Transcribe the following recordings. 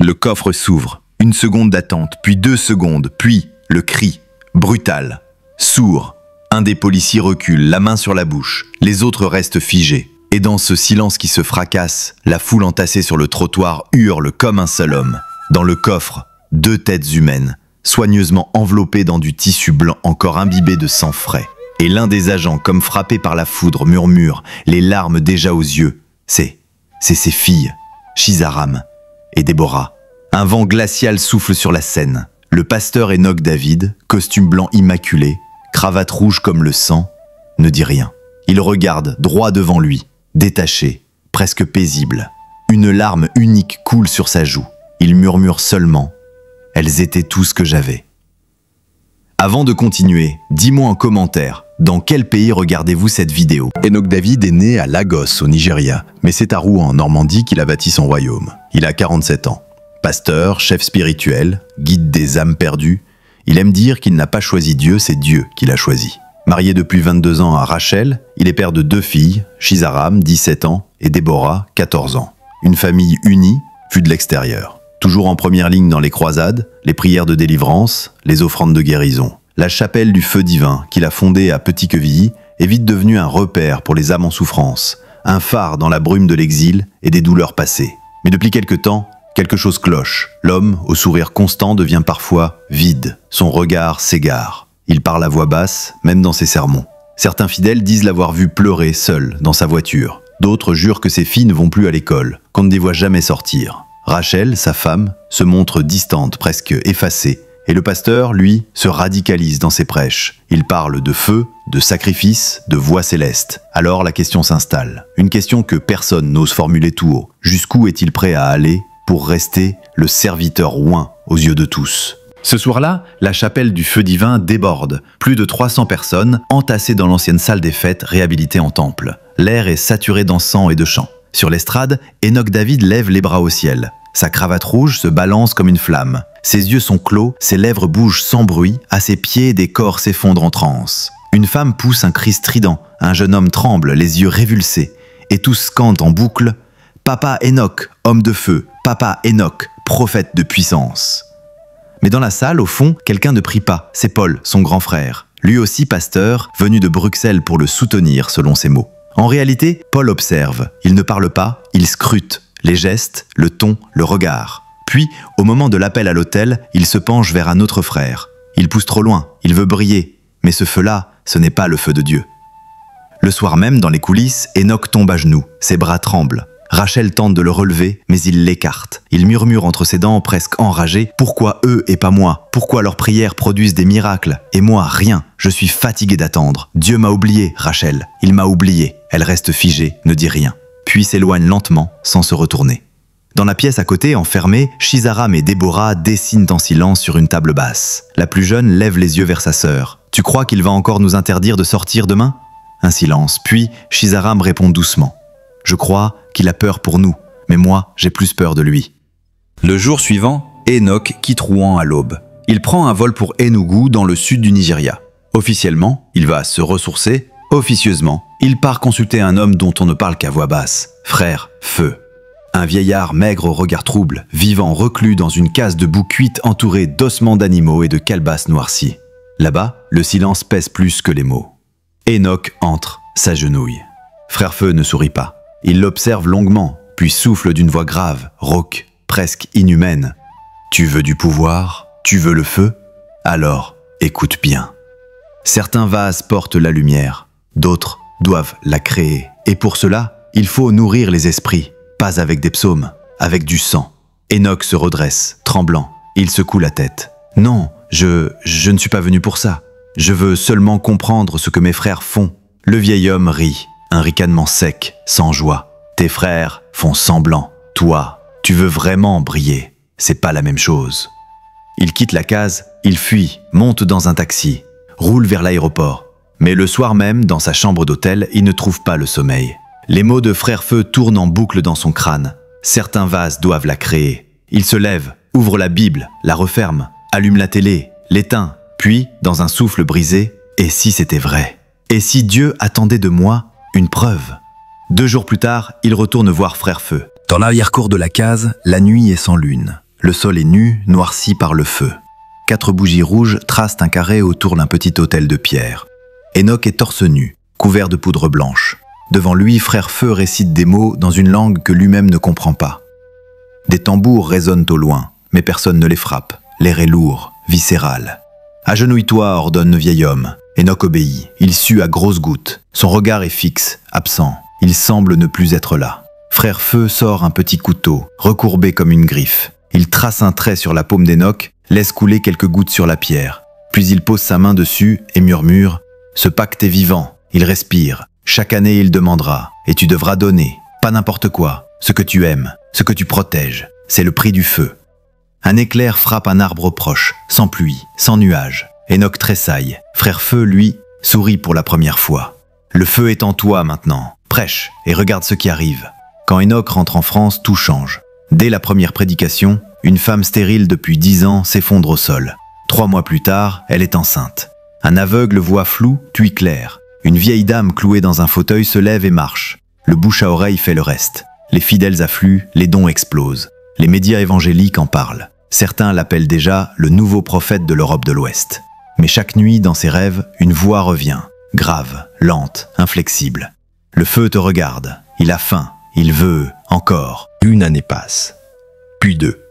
Le coffre s'ouvre. Une seconde d'attente, puis 2 secondes, puis le cri, brutal, sourd. Un des policiers recule, la main sur la bouche. Les autres restent figés. Et dans ce silence qui se fracasse, la foule entassée sur le trottoir hurle comme un seul homme. Dans le coffre, 2 têtes humaines, soigneusement enveloppées dans du tissu blanc encore imbibé de sang frais. Et l'un des agents, comme frappé par la foudre, murmure, les larmes déjà aux yeux. C'est ses filles, Shizaram et Déborah. Un vent glacial souffle sur la scène. Le pasteur Enoch David, costume blanc immaculé, cravate rouge comme le sang, ne dit rien. Il regarde droit devant lui, détaché, presque paisible. Une larme unique coule sur sa joue. Il murmure seulement « Elles étaient tout ce que j'avais ». Avant de continuer, dis-moi en commentaire, dans quel pays regardez-vous cette vidéo? Enoch David est né à Lagos, au Nigeria, mais c'est à Rouen, en Normandie, qu'il a bâti son royaume. Il a 47 ans. Pasteur, chef spirituel, guide des âmes perdues, il aime dire qu'il n'a pas choisi Dieu, c'est Dieu qui l'a choisi. Marié depuis 22 ans à Rachel, il est père de 2 filles, Shizaram, 17 ans, et Déborah, 14 ans. Une famille unie, vue de l'extérieur. Toujours en première ligne dans les croisades, les prières de délivrance, les offrandes de guérison. La chapelle du feu divin, qu'il a fondée à Petit-Quevilly, est vite devenue un repère pour les âmes en souffrance, un phare dans la brume de l'exil et des douleurs passées. Mais depuis quelque temps, quelque chose cloche. L'homme, au sourire constant, devient parfois vide. Son regard s'égare. Il parle à voix basse, même dans ses sermons. Certains fidèles disent l'avoir vu pleurer seul dans sa voiture. D'autres jurent que ses filles ne vont plus à l'école, qu'on ne les voit jamais sortir. Rachel, sa femme, se montre distante, presque effacée. Et le pasteur, lui, se radicalise dans ses prêches. Il parle de feu, de sacrifice, de voix céleste. Alors la question s'installe. Une question que personne n'ose formuler tout haut. Jusqu'où est-il prêt à aller pour rester le serviteur oint aux yeux de tous? Ce soir-là, la chapelle du feu divin déborde. Plus de 300 personnes entassées dans l'ancienne salle des fêtes réhabilitée en temple. L'air est saturé d'encens et de chants. Sur l'estrade, Enoch David lève les bras au ciel. Sa cravate rouge se balance comme une flamme. Ses yeux sont clos, ses lèvres bougent sans bruit, à ses pieds des corps s'effondrent en transe. Une femme pousse un cri strident, un jeune homme tremble, les yeux révulsés, et tous scandent en boucle « Papa Enoch, homme de feu, Papa Enoch, prophète de puissance ». Mais dans la salle, au fond, quelqu'un ne prie pas, c'est Paul, son grand frère. Lui aussi pasteur, venu de Bruxelles pour le soutenir selon ses mots. En réalité, Paul observe, il ne parle pas, il scrute, les gestes, le ton, le regard. Puis, au moment de l'appel à l'autel, il se penche vers un autre frère. Il pousse trop loin, il veut briller, mais ce feu-là, ce n'est pas le feu de Dieu. Le soir même, dans les coulisses, Enoch tombe à genoux, ses bras tremblent. Rachel tente de le relever, mais il l'écarte. Il murmure entre ses dents, presque enragé, « Pourquoi eux et pas moi? Pourquoi leurs prières produisent des miracles? Et moi, rien. Je suis fatigué d'attendre. Dieu m'a oublié, Rachel. Il m'a oublié. » Elle reste figée, ne dit rien. Puis s'éloigne lentement, sans se retourner. Dans la pièce à côté, enfermée, Shizaram et Déborah dessinent en silence sur une table basse. La plus jeune lève les yeux vers sa sœur. « Tu crois qu'il va encore nous interdire de sortir demain ?» Un silence, puis Shizaram répond doucement. « Je crois qu'il a peur pour nous, mais moi, j'ai plus peur de lui. » Le jour suivant, Enoch quitte Rouen à l'aube. Il prend un vol pour Enugu, dans le sud du Nigeria. Officiellement, il va se ressourcer. Officieusement, il part consulter un homme dont on ne parle qu'à voix basse, frère Feu. Un vieillard maigre au regard trouble, vivant reclus dans une case de boue cuite entourée d'ossements d'animaux et de calebasses noircies. Là-bas, le silence pèse plus que les mots. Enoch entre, s'agenouille. Frère Feu ne sourit pas. Il l'observe longuement, puis souffle d'une voix grave, rauque, presque inhumaine. « Tu veux du pouvoir? Tu veux le feu? Alors, écoute bien. Certains vases portent la lumière, d'autres doivent la créer. Et pour cela, il faut nourrir les esprits, pas avec des psaumes, avec du sang. » Enoch se redresse, tremblant. Il secoue la tête. « Non, je ne suis pas venu pour ça. Je veux seulement comprendre ce que mes frères font. » Le vieil homme rit. Un ricanement sec, sans joie. Tes frères font semblant. Toi, tu veux vraiment briller. C'est pas la même chose. Il quitte la case, il fuit, monte dans un taxi, roule vers l'aéroport. Mais le soir même, dans sa chambre d'hôtel, il ne trouve pas le sommeil. Les mots de Frère Feu tournent en boucle dans son crâne. Certains vases doivent la créer. Il se lève, ouvre la Bible, la referme, allume la télé, l'éteint. Puis, dans un souffle brisé, et si c'était vrai? Et si Dieu attendait de moi une preuve? 2 jours plus tard, il retourne voir Frère Feu. Dans l'arrière-cour de la case, la nuit est sans lune. Le sol est nu, noirci par le feu. 4 bougies rouges tracent un carré autour d'un petit autel de pierre. Enoch est torse nu, couvert de poudre blanche. Devant lui, Frère Feu récite des mots dans une langue que lui-même ne comprend pas. Des tambours résonnent au loin, mais personne ne les frappe. L'air est lourd, viscéral. « Agenouille-toi » ordonne le vieil homme. Enoch obéit. Il sue à grosses gouttes. Son regard est fixe, absent. Il semble ne plus être là. Frère Feu sort un petit couteau, recourbé comme une griffe. Il trace un trait sur la paume d'Enoch, laisse couler quelques gouttes sur la pierre. Puis il pose sa main dessus et murmure « Ce pacte est vivant. Il respire. Chaque année, il demandera. Et tu devras donner. Pas n'importe quoi. Ce que tu aimes. Ce que tu protèges. C'est le prix du feu. » Un éclair frappe un arbre proche, sans pluie, sans nuage. Enoch tressaille. Frère Feu, lui, sourit pour la première fois. Le feu est en toi maintenant. Prêche et regarde ce qui arrive. Quand Enoch rentre en France, tout change. Dès la première prédication, une femme stérile depuis 10 ans s'effondre au sol. 3 mois plus tard, elle est enceinte. Un aveugle voit flou, puis clair. Une vieille dame clouée dans un fauteuil se lève et marche. Le bouche à oreille fait le reste. Les fidèles affluent, les dons explosent. Les médias évangéliques en parlent. Certains l'appellent déjà le nouveau prophète de l'Europe de l'Ouest. Mais chaque nuit, dans ses rêves, une voix revient. Grave, lente, inflexible. Le feu te regarde. Il a faim. Il veut encore. 1 année passe. Puis 2.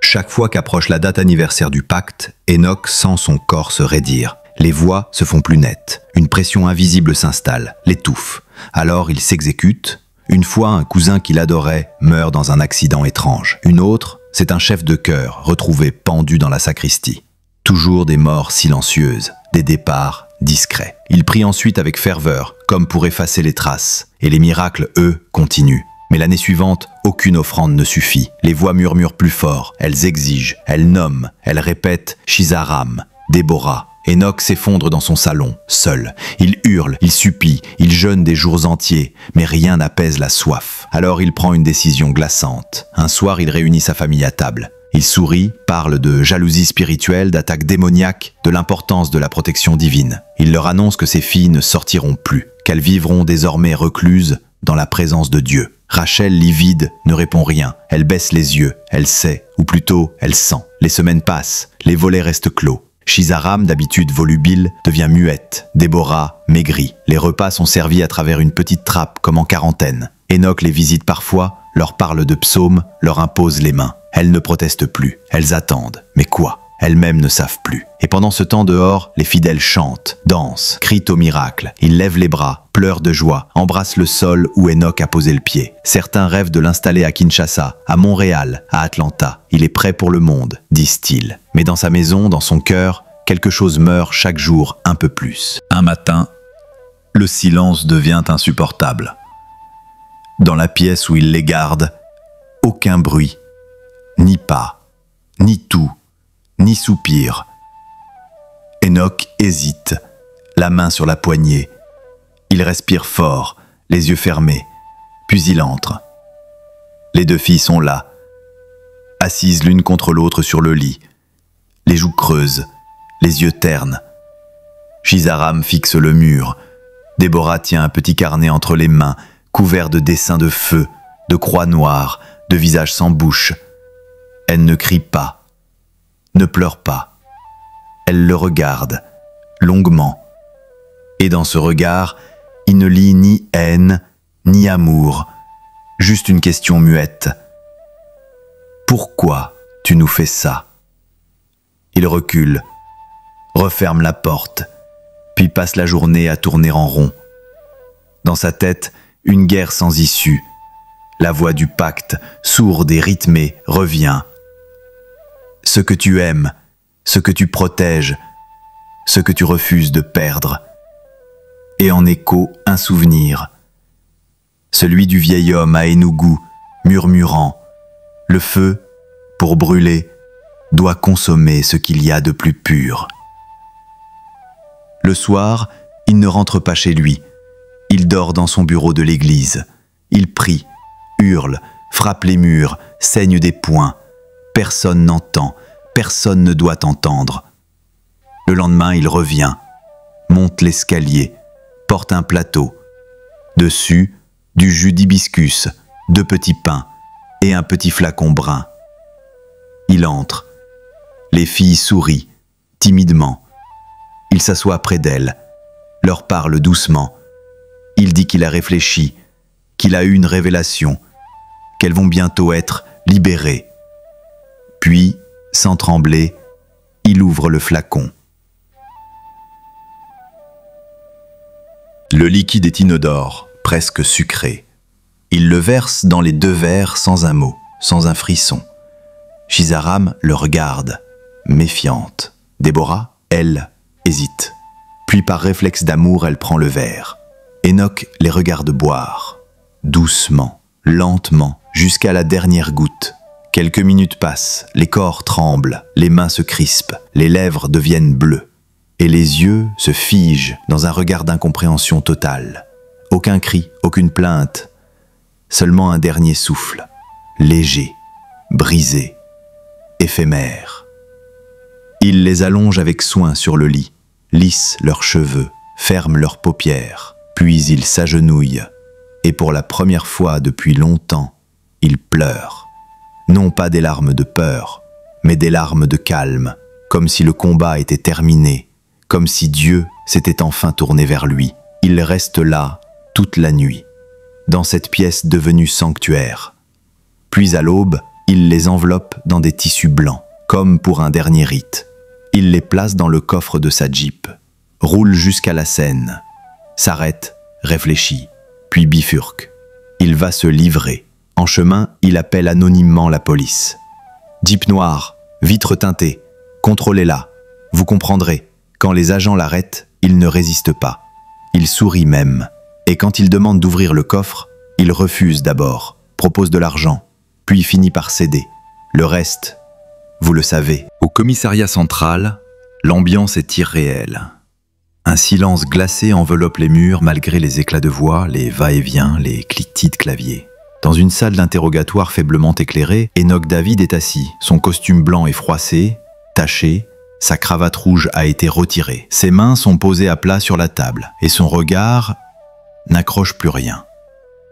Chaque fois qu'approche la date anniversaire du pacte, Enoch sent son corps se raidir. Les voix se font plus nettes. Une pression invisible s'installe, l'étouffe. Alors il s'exécute. Une fois, un cousin qu'il adorait meurt dans un accident étrange. Une autre, c'est un chef de chœur retrouvé pendu dans la sacristie. Toujours des morts silencieuses, des départs discrets. Il prie ensuite avec ferveur, comme pour effacer les traces. Et les miracles, eux, continuent. Mais l'année suivante, aucune offrande ne suffit. Les voix murmurent plus fort, elles exigent, elles nomment, elles répètent « Shizaram »,« Déborah ». Enoch s'effondre dans son salon, seul. Il hurle, il supplie, il jeûne des jours entiers, mais rien n'apaise la soif. Alors il prend une décision glaçante. Un soir, il réunit sa famille à table. Il sourit, parle de jalousie spirituelle, d'attaques démoniaques, de l'importance de la protection divine. Il leur annonce que ses filles ne sortiront plus, qu'elles vivront désormais recluses dans la présence de Dieu. Rachel, livide, ne répond rien. Elle baisse les yeux, elle sait, ou plutôt, elle sent. Les semaines passent, les volets restent clos. Shizaram, d'habitude volubile, devient muette. Déborah maigrit. Les repas sont servis à travers une petite trappe, comme en quarantaine. Enoch les visite parfois, leur parle de psaumes, leur impose les mains. Elles ne protestent plus, elles attendent. Mais quoi ? Elles-mêmes ne savent plus. Et pendant ce temps dehors, les fidèles chantent, dansent, crient au miracle. Ils lèvent les bras, pleurent de joie, embrassent le sol où Enoch a posé le pied. Certains rêvent de l'installer à Kinshasa, à Montréal, à Atlanta. Il est prêt pour le monde, disent-ils. Mais dans sa maison, dans son cœur, quelque chose meurt chaque jour un peu plus. Un matin, le silence devient insupportable. Dans la pièce où il les garde, aucun bruit, ni pas, ni tout, ni soupir. Enoch hésite, la main sur la poignée. Il respire fort, les yeux fermés, puis il entre. Les 2 filles sont là, assises l'une contre l'autre sur le lit, les joues creuses, les yeux ternes. Shizaram fixe le mur. Déborah tient un petit carnet entre les mains, couvert de dessins de feu, de croix noires, de visages sans bouche. Elle ne crie pas, ne pleure pas. Elle le regarde, longuement. Et dans ce regard, il ne lit ni haine, ni amour, juste une question muette. Pourquoi tu nous fais ça ? Il recule, referme la porte, puis passe la journée à tourner en rond. Dans sa tête, une guerre sans issue. La voix du pacte, sourde et rythmée, revient. Ce que tu aimes, ce que tu protèges, ce que tu refuses de perdre. Et en écho, un souvenir. Celui du vieil homme à Enugu, murmurant « Le feu, pour brûler, doit consommer ce qu'il y a de plus pur. » Le soir, il ne rentre pas chez lui. Il dort dans son bureau de l'église. Il prie, hurle, frappe les murs, saigne des poings. Personne n'entend, personne ne doit entendre. Le lendemain, il revient, monte l'escalier, porte un plateau. Dessus, du jus d'hibiscus, 2 petits pains et un petit flacon brun. Il entre. Les filles sourient, timidement. Il s'assoit près d'elles, leur parle doucement. Il dit qu'il a réfléchi, qu'il a eu une révélation, qu'elles vont bientôt être libérées. Puis, sans trembler, il ouvre le flacon. Le liquide est inodore, presque sucré. Il le verse dans les 2 verres sans un mot, sans un frisson. Shizaram le regarde, méfiante. Déborah, elle, hésite. Puis par réflexe d'amour, elle prend le verre. Enoch les regarde boire, doucement, lentement, jusqu'à la dernière goutte. Quelques minutes passent, les corps tremblent, les mains se crispent, les lèvres deviennent bleues. Et les yeux se figent dans un regard d'incompréhension totale. Aucun cri, aucune plainte, seulement un dernier souffle, léger, brisé, éphémère. Il les allonge avec soin sur le lit, lisse leurs cheveux, ferme leurs paupières, puis il s'agenouille, et pour la première fois depuis longtemps, il pleure. Non pas des larmes de peur, mais des larmes de calme, comme si le combat était terminé, comme si Dieu s'était enfin tourné vers lui. Il reste là toute la nuit, dans cette pièce devenue sanctuaire. Puis à l'aube, il les enveloppe dans des tissus blancs, comme pour un dernier rite. Il les place dans le coffre de sa Jeep, roule jusqu'à la Seine, s'arrête, réfléchit, puis bifurque. Il va se livrer. En chemin, il appelle anonymement la police. « Jeep noir, vitre teintée, contrôlez-la, vous comprendrez. » Quand les agents l'arrêtent, il ne résiste pas. Il sourit même. Et quand il demande d'ouvrir le coffre, il refuse d'abord, propose de l'argent, puis finit par céder. Le reste, vous le savez. Au commissariat central, l'ambiance est irréelle. Un silence glacé enveloppe les murs malgré les éclats de voix, les va-et-vient, les cliquetis de clavier. Dans une salle d'interrogatoire faiblement éclairée, Enoch David est assis. Son costume blanc est froissé, taché. Sa cravate rouge a été retirée. Ses mains sont posées à plat sur la table et son regard n'accroche plus rien.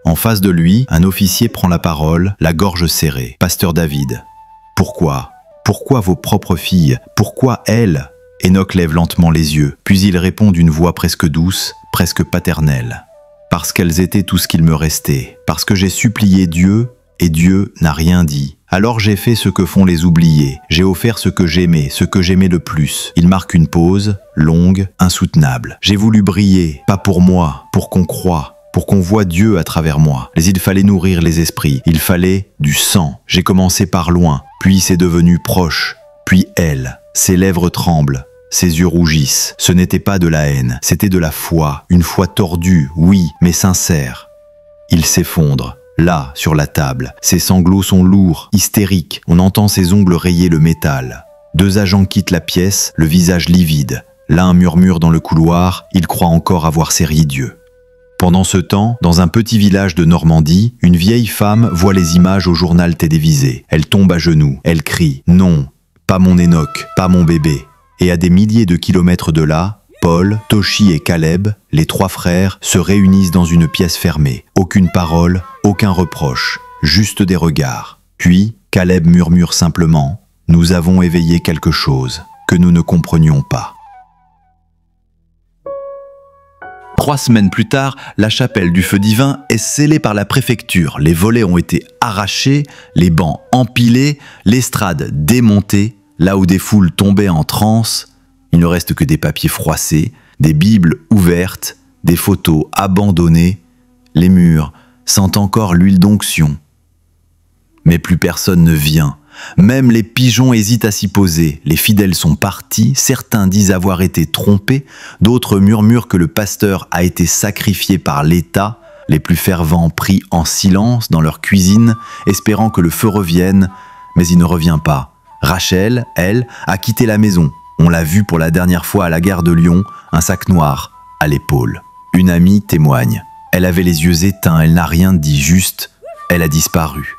En face de lui, un officier prend la parole, la gorge serrée. « Pasteur David, pourquoi ? Pourquoi vos propres filles ? Pourquoi elles ?» Enoch lève lentement les yeux, puis il répond d'une voix presque douce, presque paternelle. « Parce qu'elles étaient tout ce qu'il me restait. Parce que j'ai supplié Dieu et Dieu n'a rien dit. Alors j'ai fait ce que font les oubliés. J'ai offert ce que j'aimais le plus. » Il marque une pause, longue, insoutenable. « J'ai voulu briller, pas pour moi, pour qu'on croie, pour qu'on voit Dieu à travers moi. Mais il fallait nourrir les esprits, il fallait du sang. J'ai commencé par loin, puis c'est devenu proche. Puis elle, ses lèvres tremblent, ses yeux rougissent. Ce n'était pas de la haine, c'était de la foi, une foi tordue, oui, mais sincère. » Il s'effondre. Là, sur la table, ses sanglots sont lourds, hystériques, on entend ses ongles rayer le métal. 2 agents quittent la pièce, le visage livide. L'un murmure dans le couloir, il croit encore avoir servi Dieu. Pendant ce temps, dans un petit village de Normandie, une vieille femme voit les images au journal télévisé. Elle tombe à genoux, elle crie « Non, pas mon Enoch, pas mon bébé ». Et à des milliers de kilomètres de là, Paul, Toshi et Caleb, les 3 frères, se réunissent dans une pièce fermée. Aucune parole, aucun reproche, juste des regards. Puis, Caleb murmure simplement « Nous avons éveillé quelque chose que nous ne comprenions pas. » 3 semaines plus tard, la chapelle du Feu Divin est scellée par la préfecture. Les volets ont été arrachés, les bancs empilés, l'estrade démontée, là où des foules tombaient en transe. Il ne reste que des papiers froissés, des bibles ouvertes, des photos abandonnées. Les murs sentent encore l'huile d'onction. Mais plus personne ne vient. Même les pigeons hésitent à s'y poser. Les fidèles sont partis, certains disent avoir été trompés, d'autres murmurent que le pasteur a été sacrifié par l'État. Les plus fervents prient en silence dans leur cuisine, espérant que le feu revienne, mais il ne revient pas. Rachel, elle, a quitté la maison. On l'a vue pour la dernière fois à la gare de Lyon, un sac noir à l'épaule. Une amie témoigne. Elle avait les yeux éteints, elle n'a rien dit, juste, elle a disparu.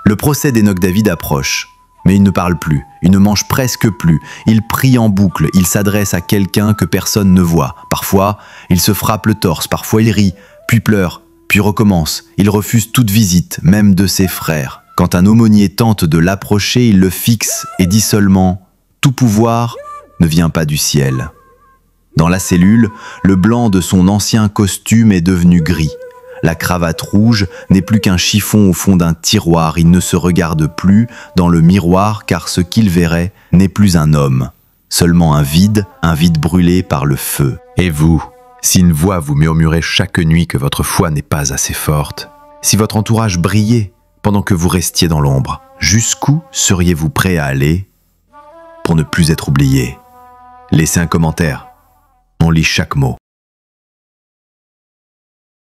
Le procès d'Enoch David approche, mais il ne parle plus, il ne mange presque plus, il prie en boucle, il s'adresse à quelqu'un que personne ne voit. Parfois, il se frappe le torse, parfois il rit, puis pleure, puis recommence. Il refuse toute visite, même de ses frères. Quand un aumônier tente de l'approcher, il le fixe et dit seulement « Tout pouvoir ne vient pas du ciel ». Dans la cellule, le blanc de son ancien costume est devenu gris. La cravate rouge n'est plus qu'un chiffon au fond d'un tiroir. Il ne se regarde plus dans le miroir car ce qu'il verrait n'est plus un homme, seulement un vide brûlé par le feu. Et vous, si une voix vous murmurait chaque nuit que votre foi n'est pas assez forte, si votre entourage brillait pendant que vous restiez dans l'ombre, jusqu'où seriez-vous prêt à aller pour ne plus être oublié? Laissez un commentaire, on lit chaque mot.